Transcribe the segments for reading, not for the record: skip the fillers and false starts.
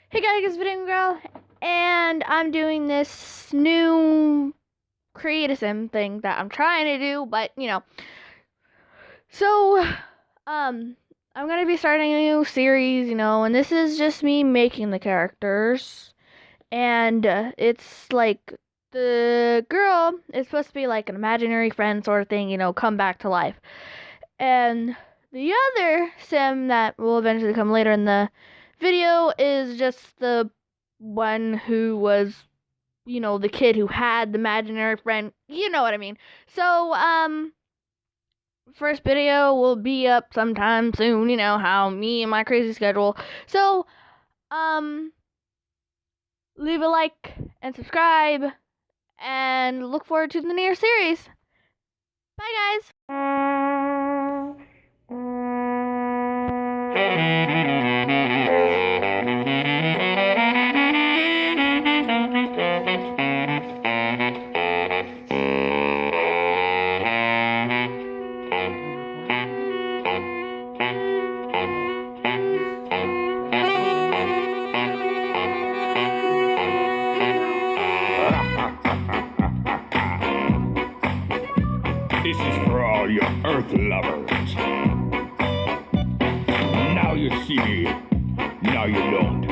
Hey guys, it's Video Girl, and I'm doing this new creatism thing that I'm trying to do, but So, um, I'm gonna be starting a new series, and this is just me making the characters, and it's like the girl is supposed to be like an imaginary friend sort of thing, come back to life, and the other sim that will eventually come later in the video is just the one who was, the kid who had the imaginary friend. You know what I mean. So, first video will be up sometime soon, how me and my crazy schedule. So, um, leave a like and subscribe and look forward to the near series. Bye, This is for all your Earth lovers. Now you see me, now you don't.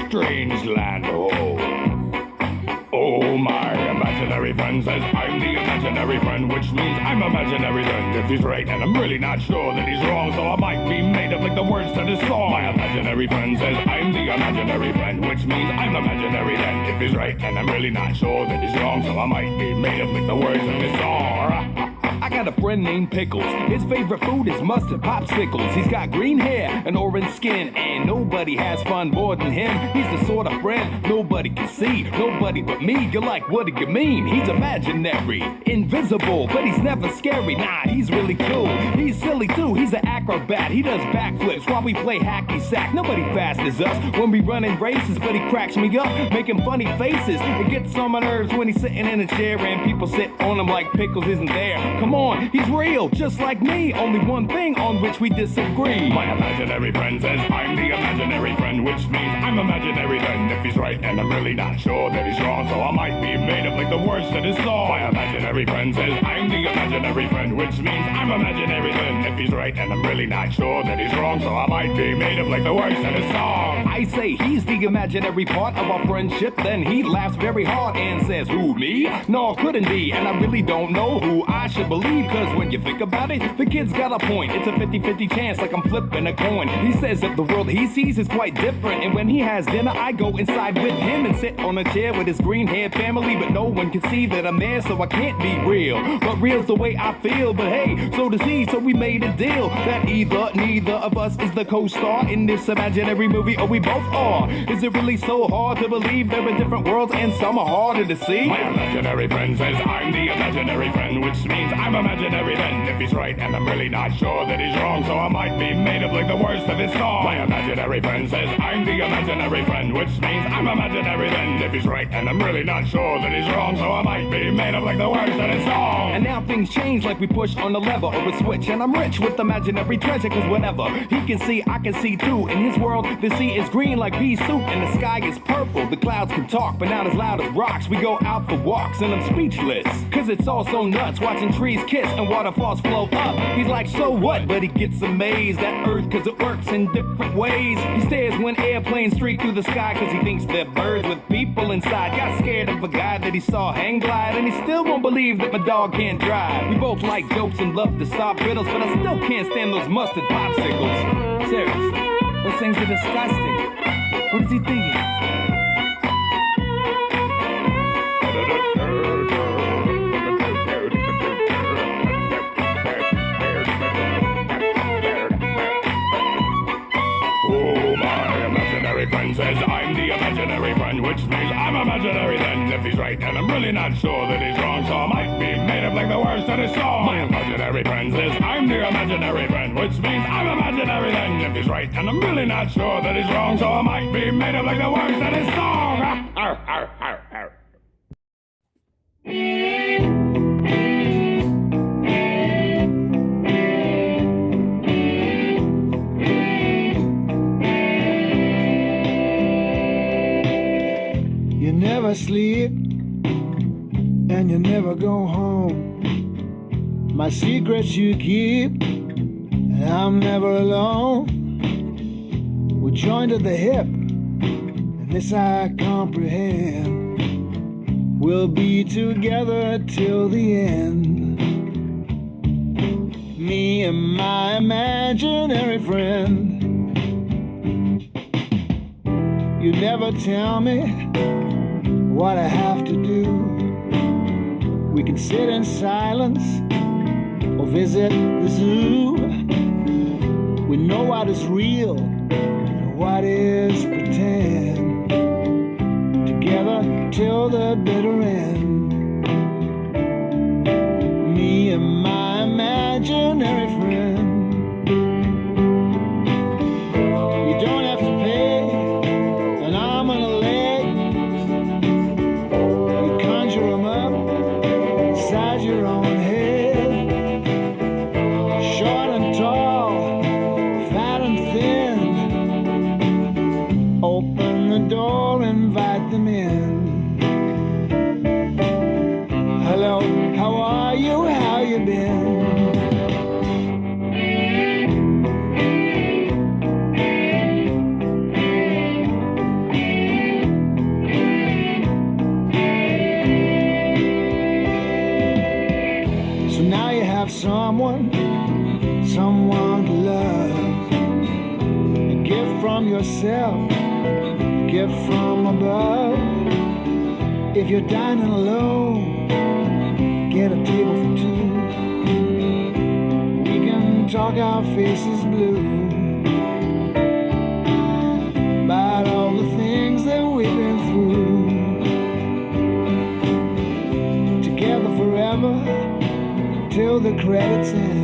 Strange land, oh, my imaginary friend says I'm the imaginary friend, which means I'm imaginary then. If he's right, and I'm really not sure that he's wrong, so I might be made up like the words to this song. My imaginary friend says I'm the imaginary friend, which means I'm imaginary then. If he's right, and I'm really not sure that he's wrong, so I might be made up like the words of this song. I got a friend named Pickles. His favorite food is mustard popsicles. He's got green hair and orange skin, and nobody has fun more than him. He's the sort of friend nobody can see, nobody but me. You're like, what do you mean? He's imaginary, invisible, but he's never scary. Nah, he's really cool. He's silly too. He's an acrobat. He does backflips while we play hacky sack. Nobody fast as us when we run in races, but he cracks me up, making funny faces. It gets on my nerves when he's sitting in a chair and people sit on him like Pickles isn't there. Come on, he's real, just like me. Only one thing on which we disagree. My imaginary friend says I'm the imaginary friend, which means I'm imaginary then. If he's right, and I'm really not sure that he's wrong, so I might be made up like the words to this song. My imaginary friend says I'm the imaginary friend, which means I'm imaginary then. If he's right, and I'm really not sure that he's wrong, so I might be made up like the words to this song. I say he's the imaginary part of our friendship, then he laughs very hard and says, who, me? No, couldn't be, and I really don't know who I should believe, cause when you think about it, the kid's got a point. It's a 50-50 chance, like I'm flipping a coin. He says that the world he sees is quite different, and when he has dinner, I go inside with him and sit on a chair with his green-haired family, but no one can see that I'm there, so I can't be real. But real's the way I feel, but hey, so does he, so we made a deal that either neither of us is the co-star in this imaginary movie, or we both are. Is it really so hard to believe there are different worlds and some are harder to see? My imaginary friend says I'm the imaginary friend, which means I'm imaginary then. If he's right, and I'm really not sure that he's wrong, so I might be made up like the words to this song. My imaginary friend says I'm the imaginary friend, which means I'm imaginary then. If he's right, and I'm really not sure that he's wrong, so I might be made up like the words to this song. And now things change like we push on a lever or a switch, and I'm rich with imaginary treasure, cause whatever he can see, I can see too. In his world, the sea is green like pea soup, and the sky is purple. The clouds can talk, but not as loud as rocks. We go out for walks, and I'm speechless, cause it's all so nuts, watching trees kiss and waterfalls flow up. He's like, so what? But he gets amazed at Earth, cause it works in different ways. He stares when airplanes streak through the sky, cause he thinks they're birds with people inside. Got scared of a guy that he saw hang glide, and he still won't believe that my dog can't drive. We both like jokes and love to solve riddles, but I still can't stand those mustard popsicles. Seriously, those things are disgusting. What is he thinking? Friend says I'm the imaginary friend, which means I'm imaginary then. If he's right, and I'm really not sure that he's wrong, so I might be made up like the words to this song. My imaginary friend says I'm the imaginary friend, which means I'm imaginary then. If he's right, and I'm really not sure that he's wrong, so I might be made up like the words to this song. Arr, arr, arr, arr. never sleep and you never go home. My secrets you keep, and I'm never alone. We're joined at the hip, and this I comprehend. We'll be together till the end. Me and my imaginary friend. You never tell me what I have to do. We can sit in silence or visit the zoo. We know what is real and what is pretend. Together till the bitter end. Me and my imaginary friend. You don't have to pay an arm and a leg. You conjure them up inside your own head. Short and tall, fat and thin. Open the door, invite them in. Hello, how are you? How you been? So now you have someone to love. A gift from yourself, a gift from above. If you're dining alone, get a table for two. We can talk our faces blue about all the things that we've been through. Together forever till the credits end.